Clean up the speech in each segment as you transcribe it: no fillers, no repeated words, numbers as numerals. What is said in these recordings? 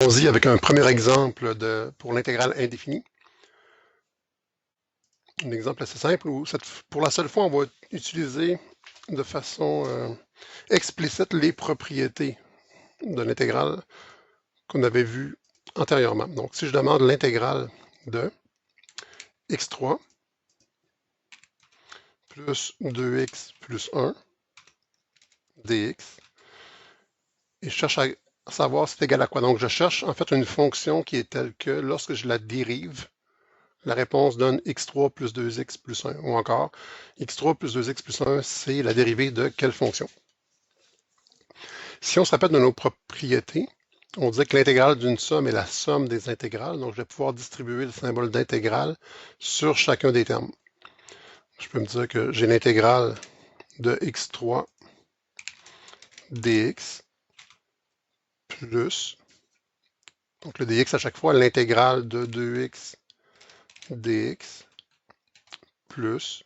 Allons-y avec un premier exemple pour l'intégrale indéfinie. Un exemple assez simple où, pour la seule fois, on va utiliser de façon explicite les propriétés de l'intégrale qu'on avait vues antérieurement. Donc, si je demande l'intégrale de x3 plus 2x plus 1 dx, et je cherche à savoir c'est égal à quoi. Donc, je cherche en fait une fonction qui est telle que lorsque je la dérive, la réponse donne x3 plus 2x plus 1. Ou encore, x3 plus 2x plus 1, c'est la dérivée de quelle fonction? Si on se rappelle de nos propriétés, on disait que l'intégrale d'une somme est la somme des intégrales. Donc, je vais pouvoir distribuer le symbole d'intégrale sur chacun des termes. Je peux me dire que j'ai l'intégrale de x3 dx plus, donc le dx à chaque fois, l'intégrale de 2x dx plus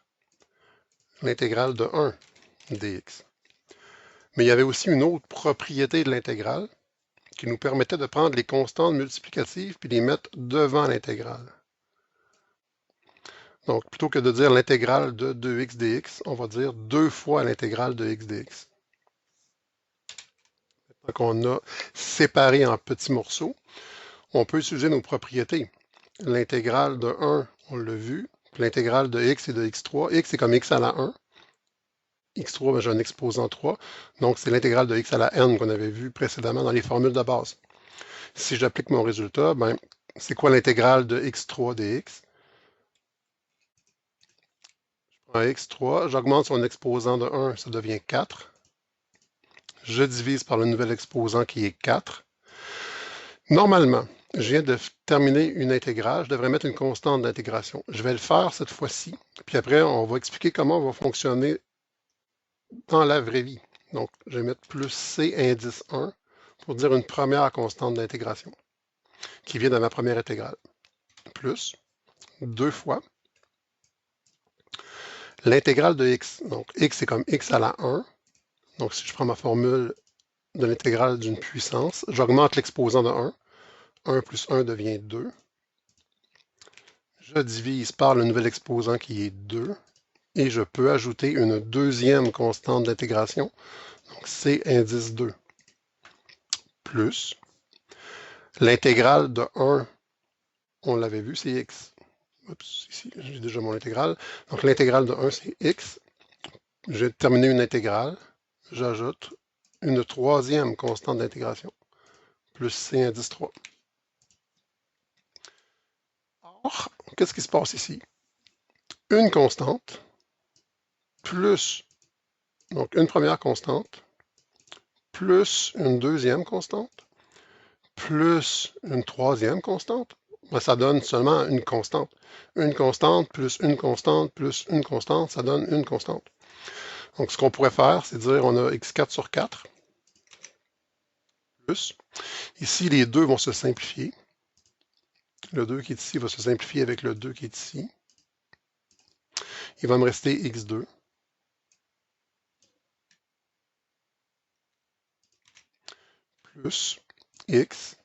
l'intégrale de 1 dx. Mais il y avait aussi une autre propriété de l'intégrale qui nous permettait de prendre les constantes multiplicatives puis les mettre devant l'intégrale. Donc, plutôt que de dire l'intégrale de 2x dx, on va dire 2 fois l'intégrale de x dx. Donc, on a séparé en petits morceaux. On peut utiliser nos propriétés. L'intégrale de 1, on l'a vu. L'intégrale de x et de x3. X est comme x à la 1. x3, j'ai un exposant 3. Donc, c'est l'intégrale de x à la n qu'on avait vu précédemment dans les formules de base. Si j'applique mon résultat, ben, c'est quoi l'intégrale de x3 dx? Je prends x3, j'augmente son exposant de 1, ça devient 4. Je divise par le nouvel exposant qui est 4. Normalement, je viens de terminer une intégrale, je devrais mettre une constante d'intégration. Je vais le faire cette fois-ci, puis après, on va expliquer comment on va fonctionner dans la vraie vie. Donc, je vais mettre plus c indice 1 pour dire une première constante d'intégration qui vient de ma première intégrale. Plus 2 fois l'intégrale de x. Donc, x est comme x à la 1. Donc, si je prends ma formule de l'intégrale d'une puissance, j'augmente l'exposant de 1. 1 plus 1 devient 2. Je divise par le nouvel exposant qui est 2. Et je peux ajouter une deuxième constante d'intégration. Donc, c indice 2. Plus l'intégrale de 1, on l'avait vu, c'est x. Oups, ici, j'ai déjà mon intégrale. Donc, l'intégrale de 1, c'est x. J'ai terminé une intégrale. J'ajoute une troisième constante d'intégration, plus c indice 3. Or, qu'est-ce qui se passe ici? Une constante, plus, donc une première constante, plus une deuxième constante, plus une troisième constante, ben, ça donne seulement une constante. Une constante plus une constante plus une constante, ça donne une constante. Donc, ce qu'on pourrait faire, c'est dire on a x4 sur 4, plus. Ici, les deux vont se simplifier. Le 2 qui est ici va se simplifier avec le 2 qui est ici. Il va me rester x2. Plus x.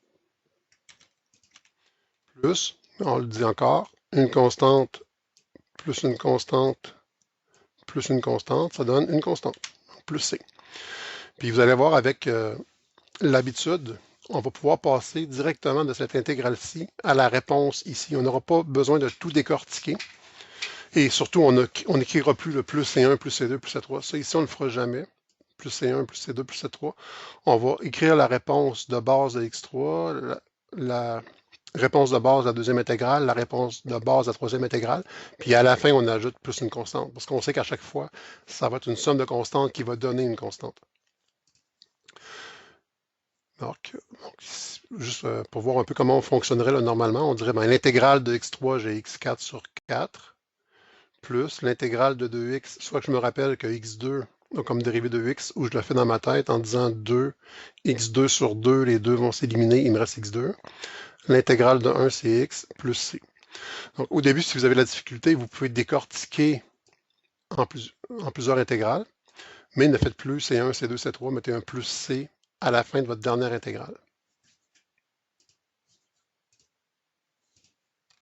Plus, on le dit encore, une constante plus une constante plus une constante, ça donne une constante, plus c. Puis vous allez voir avec l'habitude, on va pouvoir passer directement de cette intégrale-ci à la réponse ici. On n'aura pas besoin de tout décortiquer. Et surtout, on n'écrira plus le plus C1, plus C2, plus C3. Ça, ici, on ne le fera jamais. Plus C1, plus C2, plus C3. On va écrire la réponse de base de X3, la réponse de base de la deuxième intégrale, la réponse de base de la troisième intégrale. Puis à la fin, on ajoute plus une constante. Parce qu'on sait qu'à chaque fois, ça va être une somme de constantes qui va donner une constante. Donc juste pour voir un peu comment on fonctionnerait là, normalement, on dirait ben, l'intégrale de x3, j'ai x4 sur 4, plus l'intégrale de 2x, soit que je me rappelle que x2 a comme dérivée de x, ou je le fais dans ma tête en disant 2, x2 sur 2, les deux vont s'éliminer, il me reste x2. L'intégrale de 1, c'est x, plus c. Donc au début, si vous avez la difficulté, vous pouvez décortiquer en plusieurs intégrales, mais ne faites plus C1, C2, C3, mettez un plus c à la fin de votre dernière intégrale.